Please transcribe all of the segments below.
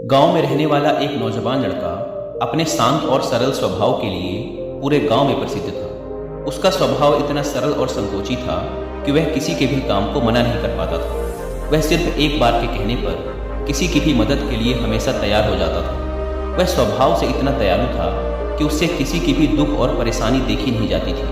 गांव में रहने वाला एक नौजवान लड़का अपने शांत और सरल स्वभाव के लिए पूरे गांव में प्रसिद्ध था। उसका स्वभाव इतना सरल और संकोची था कि वह किसी के भी काम को मना नहीं कर पाता था। वह सिर्फ एक बार के कहने पर किसी की भी मदद के लिए हमेशा तैयार हो जाता था। वह स्वभाव से इतना दयालु था कि उससे किसी की भी दुख और परेशानी देखी नहीं जाती थी।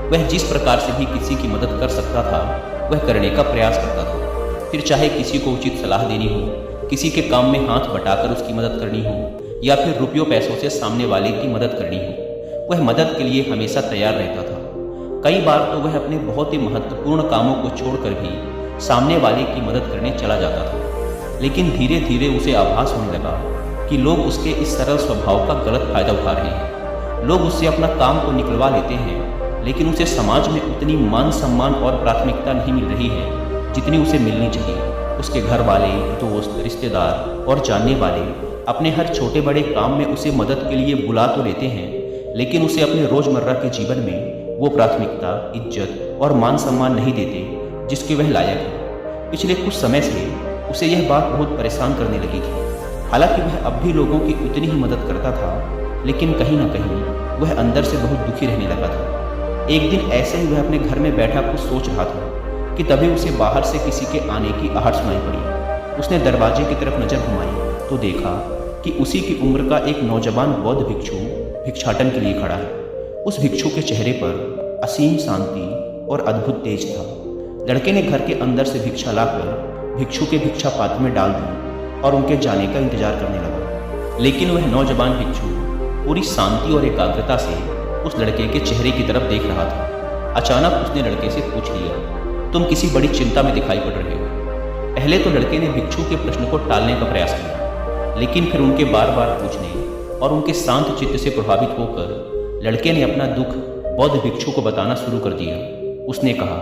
वह जिस प्रकार से भी किसी की मदद कर सकता था वह करने का प्रयास करता था। फिर चाहे किसी को उचित सलाह देनी हो, किसी के काम में हाथ बटाकर उसकी मदद करनी हो या फिर रुपयों पैसों से सामने वाले की मदद करनी हो, वह मदद के लिए हमेशा तैयार रहता था। कई बार तो वह अपने बहुत ही महत्वपूर्ण कामों को छोड़कर भी सामने वाले की मदद करने चला जाता था। लेकिन धीरे धीरे उसे आभास होने लगा कि लोग उसके इस सरल स्वभाव का गलत फायदा उठा रहे हैं। लोग उससे अपना काम तो निकलवा लेते हैं, लेकिन उसे समाज में उतनी मान सम्मान और प्राथमिकता नहीं मिल रही है जितनी उसे मिलनी चाहिए। उसके घर वाले, दोस्त, रिश्तेदार और जानने वाले अपने हर छोटे बड़े काम में उसे मदद के लिए बुला तो लेते हैं, लेकिन उसे अपने रोजमर्रा के जीवन में वो प्राथमिकता, इज्जत और मान सम्मान नहीं देते जिसके वह लायक है। पिछले कुछ समय से उसे यह बात बहुत परेशान करने लगी थी। हालांकि वह अब भी लोगों की उतनी ही मदद करता था, लेकिन कहीं ना कहीं वह अंदर से बहुत दुखी रहने लगा था। एक दिन ऐसे ही वह अपने घर में बैठा कुछ सोच रहा था कि तभी उसे बाहर से किसी के आने की आहट सुनाई पड़ी। उसने दरवाजे की तरफ नजर घुमाई तो देखा कि उसी की उम्र का एक नौजवान बौद्ध भिक्षु भिक्षाटन के लिए खड़ा है। उस भिक्षु के चेहरे पर असीम शांति और अद्भुत तेज था। लड़के ने घर के अंदर से भिक्षा लाकर भिक्षु के भिक्षा पात्र में डाल दी और उनके जाने का इंतजार करने लगा। लेकिन वह नौजवान भिक्षु पूरी शांति और एकाग्रता से उस लड़के के चेहरे की तरफ देख रहा था। अचानक उसने लड़के से पूछ लिया, तुम किसी बड़ी चिंता में दिखाई पड़ रहे हो। पहले तो लड़के ने भिक्षु के प्रश्न को टालने का प्रयास किया, लेकिन फिर उनके बार बार पूछने और उनके शांत चित्त से प्रभावित होकर लड़के ने अपना दुख बौद्ध भिक्षु को बताना शुरू कर दिया। उसने कहा,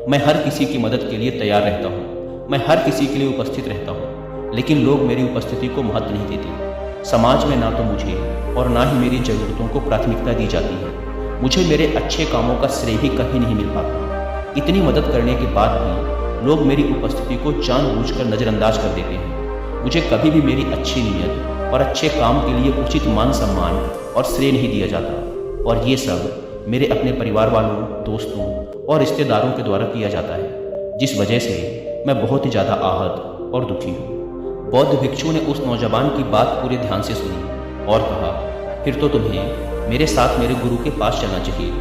मैं हर किसी की मदद के लिए तैयार रहता हूँ, मैं हर किसी के लिए उपस्थित रहता हूँ, लेकिन लोग मेरी उपस्थिति को महत्व नहीं देते। समाज में ना तो मुझे और ना ही मेरी ज़रूरतों को प्राथमिकता दी जाती है। मुझे मेरे अच्छे कामों का श्रेय भी कहीं नहीं मिल पाता। इतनी मदद करने के बाद भी लोग मेरी उपस्थिति को जानबूझकर नज़रअंदाज कर देते हैं। मुझे कभी भी मेरी अच्छी नीयत और अच्छे काम के लिए उचित मान सम्मान और श्रेय नहीं दिया जाता, और ये सब मेरे अपने परिवार वालों, दोस्तों और रिश्तेदारों के द्वारा किया जाता है, जिस वजह से मैं बहुत ही ज़्यादा आहत और दुखी हूँ। बौद्ध भिक्षु ने उस नौजवान की बात पूरे ध्यान से सुनी और कहा, फिर तो तुम्हें मेरे साथ मेरे गुरु के पास चलना चाहिए।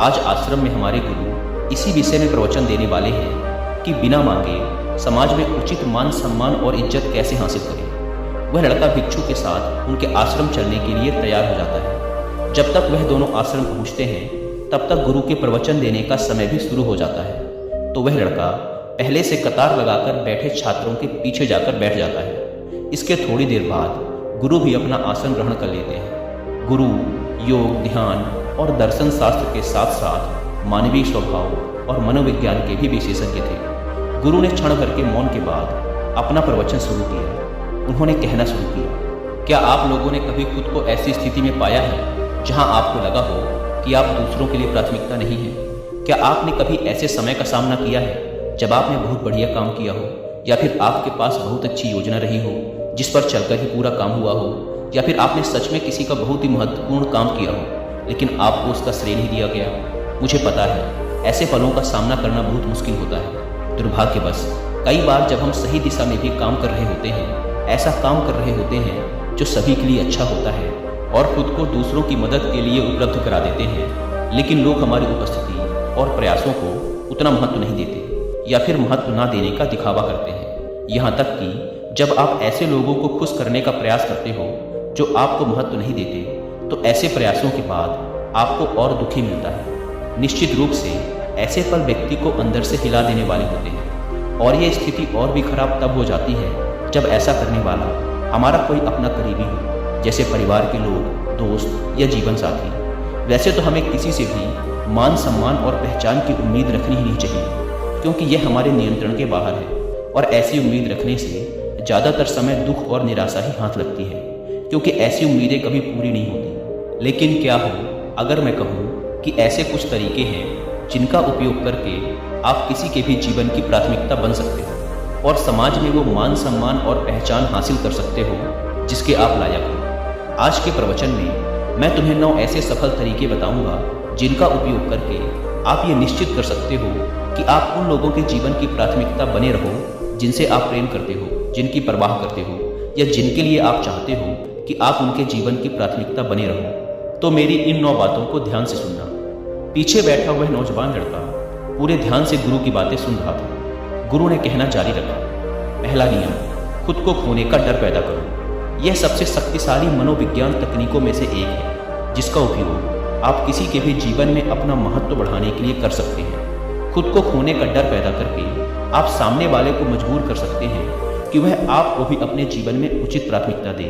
आज आश्रम में हमारे गुरु इसी विषय में प्रवचन देने वाले हैं कि बिना मांगे समाज में उचित मान सम्मान और इज्जत कैसे हासिल करें। वह लड़का भिक्षु के साथ उनके आश्रम चलने के लिए तैयार हो जाता है। जब तक वह दोनों आश्रम पहुंचते हैं तब तक गुरु के प्रवचन देने का समय भी शुरू हो जाता है। तो वह लड़का पहले से कतार लगाकर बैठे छात्रों के पीछे जाकर बैठ जाता है। इसके थोड़ी देर बाद गुरु भी अपना आसन ग्रहण कर लेते हैं। गुरु योग, ध्यान और दर्शन शास्त्र के साथ साथ मानवीय स्वभाव और मनोविज्ञान के भी विशेषज्ञ थे। गुरु ने क्षण भर के मौन के बाद अपना प्रवचन शुरू किया। उन्होंने कहना शुरू किया, क्या आप लोगों ने कभी खुद को ऐसी स्थिति में पाया है जहां आपको लगा हो कि आप दूसरों के लिए प्राथमिकता नहीं है? क्या आपने कभी ऐसे समय का सामना किया है जब आपने बहुत बढ़िया काम किया हो, या फिर आपके पास बहुत अच्छी योजना रही हो जिस पर चलकर ही पूरा काम हुआ हो, या फिर आपने सच में किसी का बहुत ही महत्वपूर्ण काम किया हो लेकिन आपको उसका श्रेय नहीं दिया गया? मुझे पता है ऐसे पलों का सामना करना बहुत मुश्किल होता है। दुर्भाग्यवश कई बार जब हम सही दिशा में भी काम कर रहे होते हैं, ऐसा काम कर रहे होते हैं जो सभी के लिए अच्छा होता है और खुद को दूसरों की मदद के लिए उपलब्ध करा देते हैं, लेकिन लोग हमारी उपस्थिति और प्रयासों को उतना महत्व नहीं देते या फिर महत्व ना देने का दिखावा करते हैं। यहाँ तक कि जब आप ऐसे लोगों को खुश करने का प्रयास करते हो जो आपको महत्व नहीं देते, तो ऐसे प्रयासों के बाद आपको और दुखी मिलता है। निश्चित रूप से ऐसे पल व्यक्ति को अंदर से हिला देने वाले होते हैं, और ये स्थिति और भी खराब तब हो जाती है जब ऐसा करने वाला हमारा कोई अपना करीबी हो, जैसे परिवार के लोग, दोस्त या जीवन साथी। वैसे तो हमें किसी से भी मान सम्मान और पहचान की उम्मीद रखनी ही नहीं चाहिए, क्योंकि यह हमारे नियंत्रण के बाहर है, और ऐसी उम्मीद रखने से ज़्यादातर समय दुख और निराशा ही हाथ लगती है, क्योंकि ऐसी उम्मीदें कभी पूरी नहीं होती। लेकिन क्या हो अगर मैं कहूँ कि ऐसे कुछ तरीके हैं जिनका उपयोग करके आप किसी के भी जीवन की प्राथमिकता बन सकते हो और समाज में वो मान सम्मान और पहचान हासिल कर सकते हो जिसके आप लायक हो। आज के प्रवचन में मैं तुम्हें 9 ऐसे सफल तरीके बताऊंगा जिनका उपयोग करके आप ये निश्चित कर सकते हो कि आप उन लोगों के जीवन की प्राथमिकता बने रहो जिनसे आप प्रेम करते हो, जिनकी परवाह करते हो या जिनके लिए आप चाहते हो कि आप उनके जीवन की प्राथमिकता बने रहो। तो मेरी इन 9 बातों को ध्यान से सुनना। पीछे बैठा हुआ नौजवान लड़का पूरे ध्यान से गुरु की बातें सुन रहा था। गुरु ने कहना जारी रखा, पहला नियम, खुद को खोने का डर पैदा करो। यह सबसे शक्तिशाली मनोविज्ञान तकनीकों में से एक है जिसका उपयोग आप किसी के भी जीवन में अपना महत्व बढ़ाने के लिए कर सकते हैं। खुद को खोने का डर पैदा करके आप सामने वाले को मजबूर कर सकते हैं कि वह आपको भी अपने जीवन में उचित प्राथमिकता दे।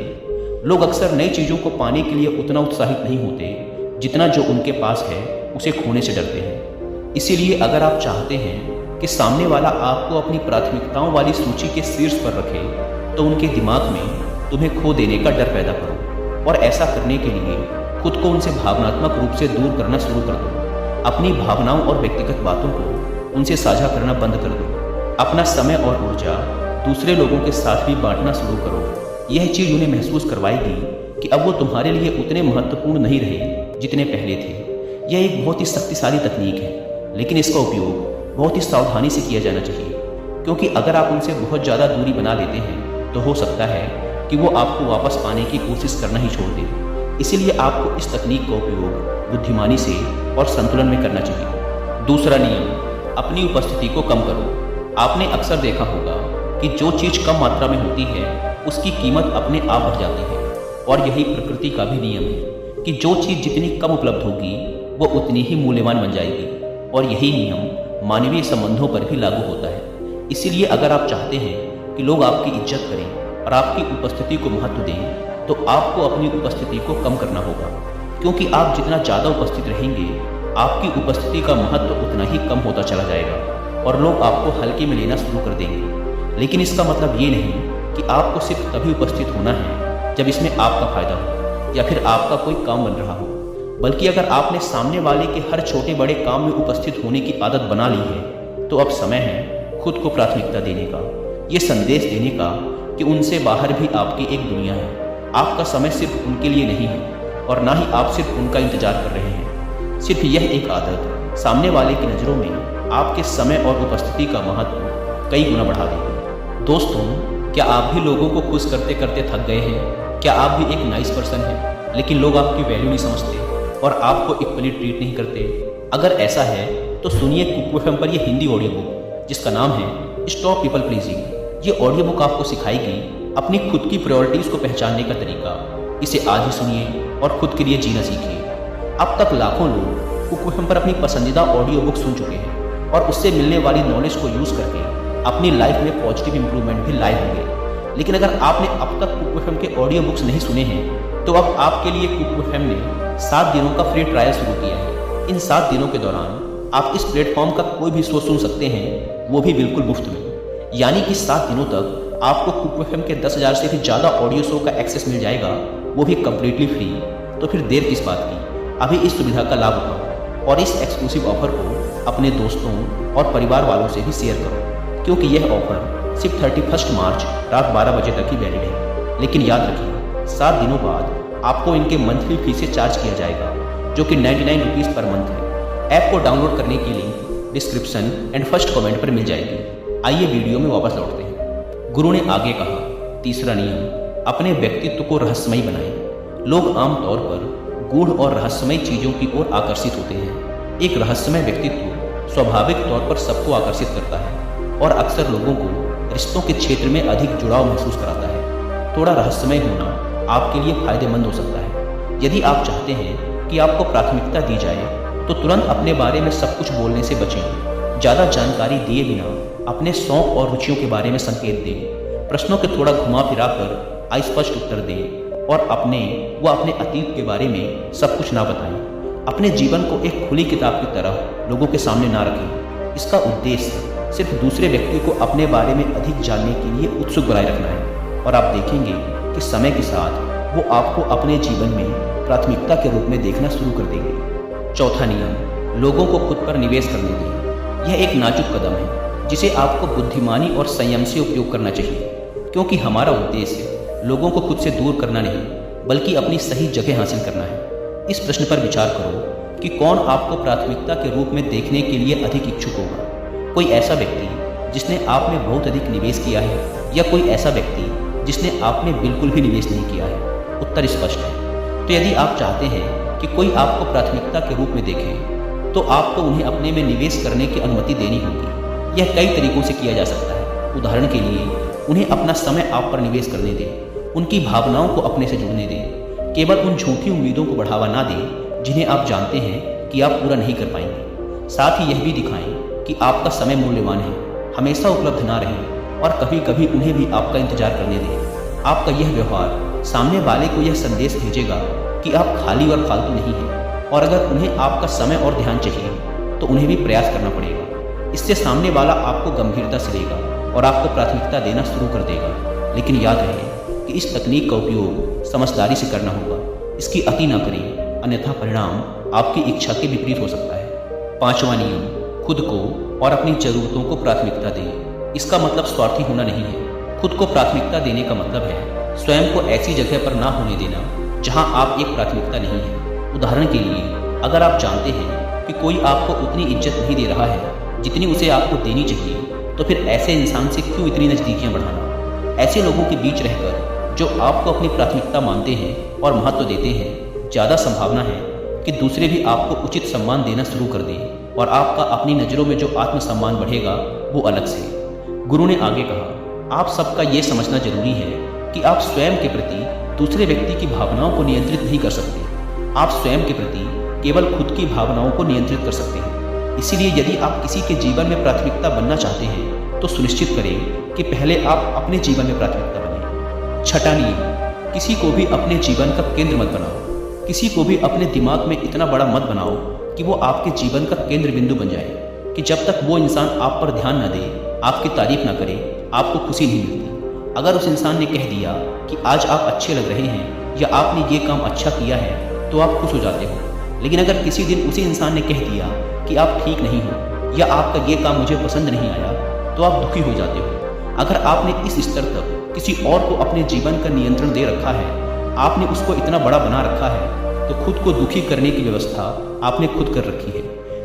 लोग अक्सर नई चीज़ों को पाने के लिए उतना उत्साहित नहीं होते जितना जो उनके पास है उसे खोने से डरते हैं। इसीलिए अगर आप चाहते हैं कि सामने वाला आपको अपनी प्राथमिकताओं वाली सूची के शीर्ष पर रखे तो उनके दिमाग में तुम्हें खो देने का डर पैदा करो और ऐसा करने के लिए खुद को उनसे भावनात्मक रूप से दूर करना शुरू कर दो। अपनी भावनाओं और व्यक्तिगत बातों को उनसे साझा करना बंद कर दो। अपना समय और ऊर्जा दूसरे लोगों के साथ भी बांटना शुरू करो। यह चीज़ उन्हें महसूस करवाएगी कि अब वो तुम्हारे लिए उतने महत्वपूर्ण नहीं रहे जितने पहले थे। यह एक बहुत ही शक्तिशाली तकनीक है, लेकिन इसका उपयोग बहुत ही सावधानी से किया जाना चाहिए, क्योंकि अगर आप उनसे बहुत ज़्यादा दूरी बना लेते हैं तो हो सकता है कि वो आपको वापस पाने की कोशिश करना ही छोड़ दे। इसीलिए आपको इस तकनीक का उपयोग बुद्धिमानी से और संतुलन में करना चाहिए। दूसरा नियम, अपनी उपस्थिति को कम करो। आपने अक्सर देखा होगा कि जो चीज़ कम मात्रा में होती है उसकी कीमत अपने आप बढ़ जाती है, और यही प्रकृति का भी नियम है कि जो चीज़ जितनी कम उपलब्ध होगी वो उतनी ही मूल्यवान बन जाएगी। और यही नियम मानवीय संबंधों पर भी लागू होता है। इसीलिए अगर आप चाहते हैं कि लोग आपकी इज्जत करें और आपकी उपस्थिति को महत्व दें तो आपको अपनी उपस्थिति को कम करना होगा, क्योंकि आप जितना ज़्यादा उपस्थित रहेंगे आपकी उपस्थिति का महत्व उतना ही कम होता चला जाएगा और लोग आपको हल्के में लेना शुरू कर देंगे। लेकिन इसका मतलब ये नहीं कि आपको सिर्फ तभी उपस्थित होना है जब इसमें आपका फायदा हो या फिर आपका कोई काम बन रहा हो, बल्कि अगर आपने सामने वाले के हर छोटे बड़े काम में उपस्थित होने की आदत बना ली है तो अब समय है खुद को प्राथमिकता देने का, ये संदेश देने का कि उनसे बाहर भी आपकी एक दुनिया है। आपका समय सिर्फ उनके लिए नहीं है और ना ही आप सिर्फ उनका इंतजार कर रहे हैं। सिर्फ यह एक आदत सामने वाले की नज़रों में आपके समय और उपस्थिति का महत्व कई गुना बढ़ा देगी। दोस्तों, क्या आप भी लोगों को खुश करते करते थक गए हैं? क्या आप भी एक नाइस पर्सन हैं लेकिन लोग आपकी वैल्यू नहीं समझते और आपको इक्वली ट्रीट नहीं करते? अगर ऐसा है तो सुनिए कुक एफएम पर यह हिंदी ऑडियो बुक जिसका नाम है स्टॉप पीपल प्लीजिंग। ये ऑडियो बुक आपको सिखाएगी अपनी खुद की प्रायोरिटीज़ को पहचानने का तरीका। इसे आज ही सुनिए और खुद के लिए जीना सीखिए। अब तक लाखों लोग कुक एफएम पर अपनी पसंदीदा ऑडियो बुक सुन चुके हैं और उससे मिलने वाली नॉलेज को यूज़ करके अपनी लाइफ में पॉजिटिव इंप्रूवमेंट भी लाए होंगे। लेकिन अगर आपने अब तक कुक एफएम के ऑडियो बुक्स नहीं सुने हैं तो अब आपके लिए कुक एफएम ने 7 दिनों का फ्री ट्रायल शुरू किया है। इन 7 दिनों के दौरान आप इस प्लेटफॉर्म का कोई भी शो सुन सकते हैं, वो भी बिल्कुल मुफ्त में। यानी कि 7 दिनों तक आपको कुक एफएम के 10,000 से भी ज़्यादा ऑडियो शो का एक्सेस मिल जाएगा, वो भी कम्प्लीटली फ्री। तो फिर देर किस बात की, अभी इस सुविधा का लाभ उठाओ और इस एक्सक्लूसिव ऑफर को अपने दोस्तों और परिवार वालों से भी शेयर करो, क्योंकि यह ऑफर सिर्फ 31 मार्च रात 12 बजे तक ही वैलिड है। लेकिन याद रखिए, 7 दिनों बाद आपको इनके मंथली फी से चार्ज किया जाएगा, जो कि 99 रुपीज़ पर मंथ है। ऐप को डाउनलोड करने की link description and first comment पर मिल जाएगी। आइए वीडियो में वापस लौटते हैं। गुरु ने आगे कहा, तीसरा नियम, अपने व्यक्तित्व को रहस्यमयी बनाएं। लोग आमतौर पर गूढ़ और रहस्यमयी चीज़ों की ओर आकर्षित होते हैं। एक रहस्यमय व्यक्तित्व स्वाभाविक तौर पर सबको आकर्षित करता है और अक्सर लोगों को रिश्तों के क्षेत्र में अधिक जुड़ाव महसूस कराता है। थोड़ा रहस्यमय होना आपके लिए फायदेमंद हो सकता है। यदि आप चाहते हैं कि आपको प्राथमिकता दी जाए तो तुरंत अपने बारे में सब कुछ बोलने से बचें। ज़्यादा जानकारी दिए बिना अपने शौक और रुचियों के बारे में संकेत दें। प्रश्नों के थोड़ा घुमा फिरा कर अस्पष्ट उत्तर दें और अपने अतीत के बारे में सब कुछ ना बताएं। अपने जीवन को एक खुली किताब की तरह लोगों के सामने ना रखें। इसका उद्देश्य सिर्फ दूसरे व्यक्ति को अपने बारे में अधिक जानने के लिए उत्सुक बनाए रखना है और आप देखेंगे कि समय के साथ वो आपको अपने जीवन में प्राथमिकता के रूप में देखना शुरू कर देंगे। चौथा नियम, लोगों को खुद पर निवेश करने दें। यह एक नाजुक कदम है जिसे आपको बुद्धिमानी और संयम से उपयोग करना चाहिए, क्योंकि हमारा उद्देश्य लोगों को खुद से दूर करना नहीं, बल्कि अपनी सही जगह हासिल करना है। इस प्रश्न पर विचार करो कि कौन आपको प्राथमिकता के रूप में देखने के लिए अधिक इच्छुक होगा। कोई ऐसा व्यक्ति जिसने आप में बहुत अधिक निवेश किया है, या कोई ऐसा व्यक्ति जिसने आप में बिल्कुल भी निवेश नहीं किया है? उत्तर स्पष्ट है। तो यदि आप चाहते हैं कि कोई आपको प्राथमिकता के रूप में देखे, तो आपको उन्हें अपने में निवेश करने की अनुमति देनी होगी। यह कई तरीकों से किया जा सकता है। उदाहरण के लिए, उन्हें अपना समय आप पर निवेश करने दें, उनकी भावनाओं को अपने से जुड़ने दें, केवल उन झूठी उम्मीदों को बढ़ावा ना दें जिन्हें आप जानते हैं कि आप पूरा नहीं कर पाएंगे। साथ ही यह भी दिखाएं कि आपका समय मूल्यवान है, हमेशा उपलब्ध ना रहें और कभी कभी उन्हें भी आपका इंतजार करने दें। आपका यह व्यवहार सामने वाले को यह संदेश भेजेगा कि आप खाली और फालतू नहीं हैं, और अगर उन्हें आपका समय और ध्यान चाहिए तो उन्हें भी प्रयास करना पड़ेगा। इससे सामने वाला आपको गंभीरता से लेगा और आपको प्राथमिकता देना शुरू कर देगा। लेकिन याद रहे कि इस तकनीक का उपयोग समझदारी से करना होगा। इसकी अति न करें, अन्यथा परिणाम आपकी इच्छा के विपरीत हो सकता है। 5वां नियम, खुद को और अपनी जरूरतों को प्राथमिकता दें। इसका मतलब स्वार्थी होना नहीं है। खुद को प्राथमिकता देने का मतलब है स्वयं को ऐसी जगह पर ना होने देना जहां आप एक प्राथमिकता नहीं है। उदाहरण के लिए, अगर आप जानते हैं कि कोई आपको उतनी इज्जत नहीं दे रहा है जितनी उसे आपको देनी चाहिए, तो फिर ऐसे इंसान से क्यों इतनी नज़दीकियां बढ़ाना? ऐसे लोगों के बीच रहकर जो आपको अपनी प्राथमिकता मानते हैं और महत्व देते हैं, ज़्यादा संभावना है कि दूसरे भी आपको उचित सम्मान देना शुरू कर दें, और आपका अपनी नज़रों में जो आत्मसम्मान बढ़ेगा वो अलग से। गुरु ने आगे कहा, आप सबका ये समझना जरूरी है कि आप स्वयं के प्रति दूसरे व्यक्ति की भावनाओं को नियंत्रित नहीं कर सकते। आप स्वयं के प्रति केवल खुद की भावनाओं को नियंत्रित कर सकते हैं। इसीलिए यदि आप किसी के जीवन में प्राथमिकता बनना चाहते हैं, तो सुनिश्चित करें कि पहले आप अपने जीवन में प्राथमिकता बने। 6वां नियम, किसी को भी अपने जीवन का केंद्र मत बनाओ। किसी को भी अपने दिमाग में इतना बड़ा मत बनाओ कि वो आपके जीवन का केंद्र बिंदु बन जाए कि जब तक वो इंसान आप पर ध्यान न दे, आपकी तारीफ ना करे, आपको खुशी नहीं मिलती। अगर उस इंसान ने कह दिया कि आज आप अच्छे लग रहे हैं या आपने ये काम अच्छा किया है, तो आप खुश हो जाते हो। लेकिन अगर किसी दिन उसी इंसान ने कह दिया कि आप ठीक नहीं हो या आपका ये काम मुझे पसंद नहीं आया, तो आप दुखी हो जाते हो। अगर आपने इस स्तर तक किसी और को अपने जीवन का नियंत्रण दे रखा है, आपने उसको इतना बड़ा बना रखा है, तो खुद को दुखी करने की व्यवस्था आपने खुद कर रखी है,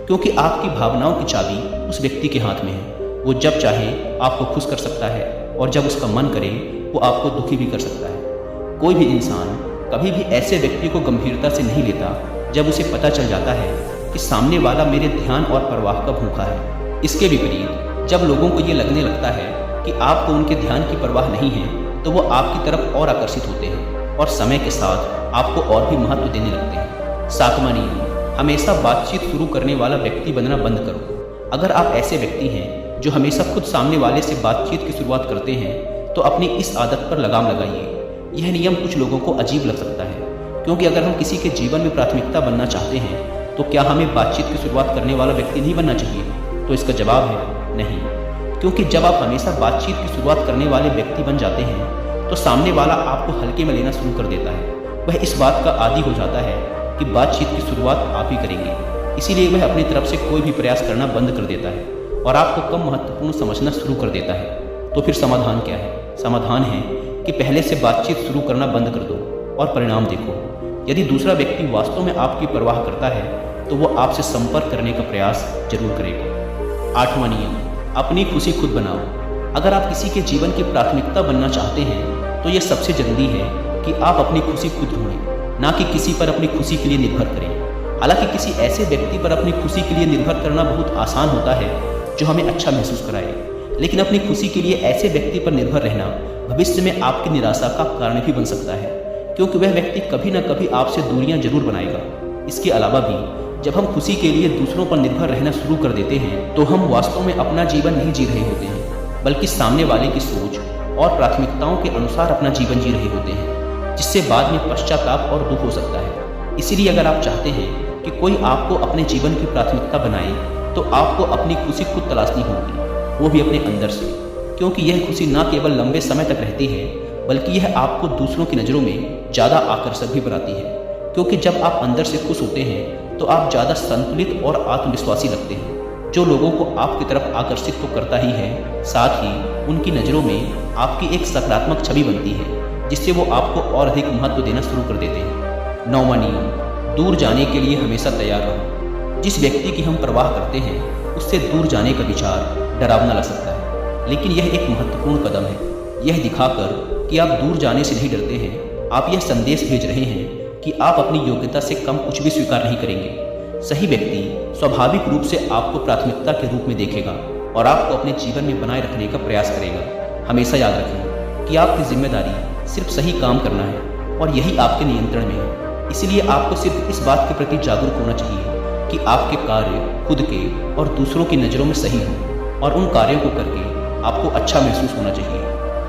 क्योंकि आपकी भावनाओं की चाबी उस व्यक्ति के हाथ में है। वो जब चाहे आपको खुश कर सकता है, और जब उसका मन करे वो आपको दुखी भी कर सकता है। कोई भी इंसान कभी भी ऐसे व्यक्ति को गंभीरता से नहीं लेता जब उसे पता चल जाता है कि सामने वाला मेरे ध्यान और परवाह का भूखा है। इसके विपरीत जब लोगों को ये लगने लगता है कि आपको उनके ध्यान की परवाह नहीं है, तो वो आपकी तरफ और आकर्षित होते हैं और समय के साथ आपको और भी महत्व देने लगते हैं। 7वां नियम, हमेशा बातचीत शुरू करने वाला व्यक्ति बनना बंद करो। अगर आप ऐसे व्यक्ति हैं जो हमेशा खुद सामने वाले से बातचीत की शुरुआत करते हैं, तो अपनी इस आदत पर लगाम लगाइए। यह नियम कुछ लोगों को अजीब लग सकता है, क्योंकि अगर हम किसी के जीवन में प्राथमिकता बनना चाहते हैं, तो क्या हमें बातचीत की शुरुआत करने वाला व्यक्ति नहीं बनना चाहिए? तो इसका जवाब है नहीं, क्योंकि जब आप हमेशा बातचीत की शुरुआत करने वाले व्यक्ति बन जाते हैं, तो सामने वाला आपको हल्के में लेना शुरू कर देता है। वह इस बात का आदी हो जाता है कि बातचीत की शुरुआत आप ही करेंगे, इसीलिए वह अपनी तरफ से कोई भी प्रयास करना बंद कर देता है और आपको कम महत्वपूर्ण समझना शुरू कर देता है। तो फिर समाधान क्या है? समाधान है कि पहले से बातचीत शुरू करना बंद कर दो और परिणाम देखो। यदि दूसरा व्यक्ति वास्तव में आपकी परवाह करता है, तो वो आपसे संपर्क करने का प्रयास जरूर करेगा। 8वां नियम, अपनी खुशी खुद बनाओ। अगर आप किसी के जीवन की प्राथमिकता बनना चाहते हैं, तो यह सबसे जरूरी है कि आप अपनी खुशी खुद ढूंढें, ना कि किसी पर अपनी खुशी के लिए निर्भर करें। हालांकि किसी ऐसे व्यक्ति पर अपनी खुशी के लिए निर्भर करना बहुत आसान होता है जो हमें अच्छा महसूस कराए, लेकिन अपनी खुशी के लिए ऐसे व्यक्ति पर निर्भर रहना भविष्य में आपकी निराशा का कारण भी बन सकता है, क्योंकि वह व्यक्ति कभी न कभी आपसे दूरियां जरूर बनाएगा। इसके अलावा भी जब हम खुशी के लिए दूसरों पर निर्भर रहना शुरू कर देते हैं, तो हम वास्तव में अपना जीवन नहीं जी रहे होते हैं, बल्कि सामने वाले की सोच और प्राथमिकताओं के अनुसार अपना जीवन जी रहे होते हैं, जिससे बाद में पश्चाताप और दुख हो सकता है। इसीलिए अगर आप चाहते हैं कि कोई आपको अपने जीवन की प्राथमिकता बनाए, तो आपको अपनी खुशी खुद तलाशनी होगी, वो भी अपने अंदर से, क्योंकि यह खुशी न केवल लंबे समय तक रहती है, बल्कि यह आपको दूसरों की नज़रों में ज़्यादा आकर्षक भी बनाती है। क्योंकि जब आप अंदर से खुश होते हैं, तो आप ज़्यादा संतुलित और आत्मविश्वासी लगते हैं, जो लोगों को आपकी तरफ आकर्षित तो करता ही है, साथ ही उनकी नज़रों में आपकी एक सकारात्मक छवि बनती है, जिससे वो आपको और अधिक महत्व देना शुरू कर देते हैं। 9वां नियम, दूर जाने के लिए हमेशा तैयार रहो। जिस व्यक्ति की हम परवाह करते हैं उससे दूर जाने का विचार डरावना लग सकता है, लेकिन यह एक महत्वपूर्ण कदम है। यह दिखाकर कि आप दूर जाने से नहीं डरते हैं, आप यह संदेश भेज रहे हैं कि आप अपनी योग्यता से कम कुछ भी स्वीकार नहीं करेंगे। सही व्यक्ति स्वाभाविक रूप से आपको प्राथमिकता के रूप में देखेगा और आपको अपने जीवन में बनाए रखने का प्रयास करेगा। हमेशा याद रखें कि आपकी जिम्मेदारी सिर्फ सही काम करना है और यही आपके नियंत्रण में है। इसलिए आपको सिर्फ इस बात के प्रति जागरूक होना चाहिए कि आपके कार्य खुद के और दूसरों की नज़रों में सही हों, और उन कार्यों को करके आपको अच्छा महसूस होना चाहिए।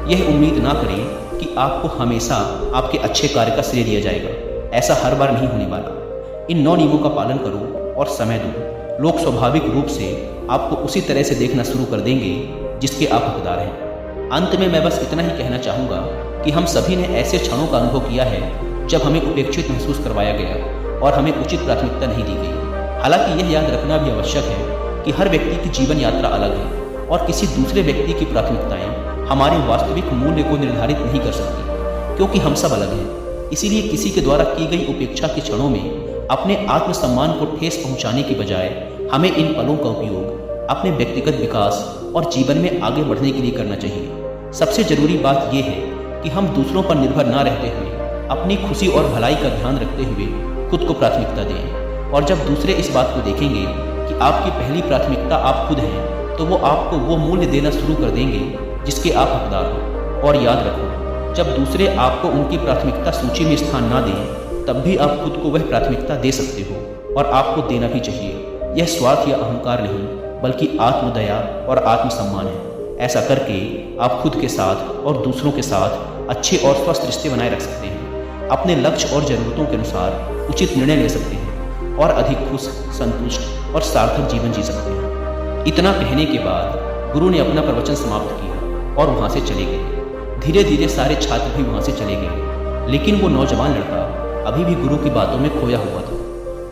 यह उम्मीद ना करें कि आपको हमेशा आपके अच्छे कार्य का श्रेय दिया जाएगा, ऐसा हर बार नहीं होने वाला। इन 9 नियमों का पालन करो और समय दो। लोग स्वाभाविक रूप से आपको उसी तरह से देखना शुरू कर देंगे जिसके आप हकदार हैं। अंत में मैं बस इतना ही कहना चाहूँगा कि हम सभी ने ऐसे क्षणों का अनुभव किया है जब हमें उपेक्षित महसूस करवाया गया और हमें उचित प्राथमिकता नहीं दी गई। हालांकि यह याद रखना भी आवश्यक है कि हर व्यक्ति की जीवन यात्रा अलग है और किसी दूसरे व्यक्ति की प्राथमिकताएं हमारे वास्तविक मूल्य को निर्धारित नहीं कर सकती, क्योंकि हम सब अलग हैं। इसीलिए किसी के द्वारा की गई उपेक्षा के क्षणों में अपने आत्मसम्मान को ठेस पहुंचाने की बजाय हमें इन पलों का उपयोग अपने व्यक्तिगत विकास और जीवन में आगे बढ़ने के लिए करना चाहिए। सबसे जरूरी बात यह है कि हम दूसरों पर निर्भर ना रहते हुए अपनी खुशी और भलाई का ध्यान रखते हुए खुद को प्राथमिकता दें। और जब दूसरे इस बात को देखेंगे कि आपकी पहली प्राथमिकता आप खुद हैं, तो वो आपको वो मूल्य देना शुरू कर देंगे जिसके आप हकदार हो। और याद रखो, जब दूसरे आपको उनकी प्राथमिकता सूची में स्थान ना दें, तब भी आप खुद को वह प्राथमिकता दे सकते हो और आपको देना भी चाहिए। यह स्वार्थ या अहंकार नहीं, बल्कि आत्मदया और आत्मसम्मान है। ऐसा करके आप खुद के साथ और दूसरों के साथ अच्छे और स्वस्थ रिश्ते बनाए रख सकते हैं, अपने लक्ष्य और ज़रूरतों के अनुसार उचित निर्णय ले सकते हैं और अधिक खुश, संतुष्ट और सार्थक जीवन जी सकते हैं। इतना कहने के बाद गुरु ने अपना प्रवचन समाप्त किया और वहाँ से चले गए। धीरे धीरे सारे छात्र भी वहाँ से चले गए, लेकिन वो नौजवान लड़का अभी भी गुरु की बातों में खोया हुआ था।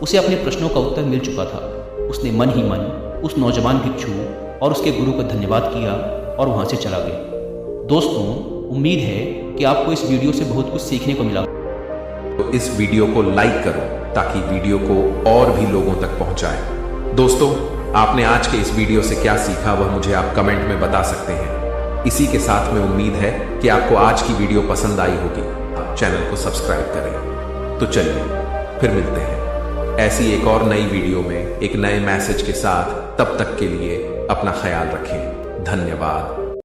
उसे अपने प्रश्नों का उत्तर मिल चुका था। उसने मन ही मन उस नौजवान भिक्षु और उसके गुरु का धन्यवाद किया और वहाँ से चला गया। दोस्तों, उम्मीद है कि आपको इस वीडियो से बहुत कुछ सीखने को मिला। तो इस वीडियो को लाइक करो ताकि वीडियो को और भी लोगों तक पहुंचाए। दोस्तों, आपने आज के इस वीडियो से क्या सीखा वह मुझे आप कमेंट में बता सकते हैं। इसी के साथ में उम्मीद है कि आपको आज की वीडियो पसंद आई होगी। आप चैनल को सब्सक्राइब करें। तो चलिए फिर मिलते हैं ऐसी एक और नई वीडियो में एक नए मैसेज के साथ। तब तक के लिए अपना ख्याल रखें। धन्यवाद।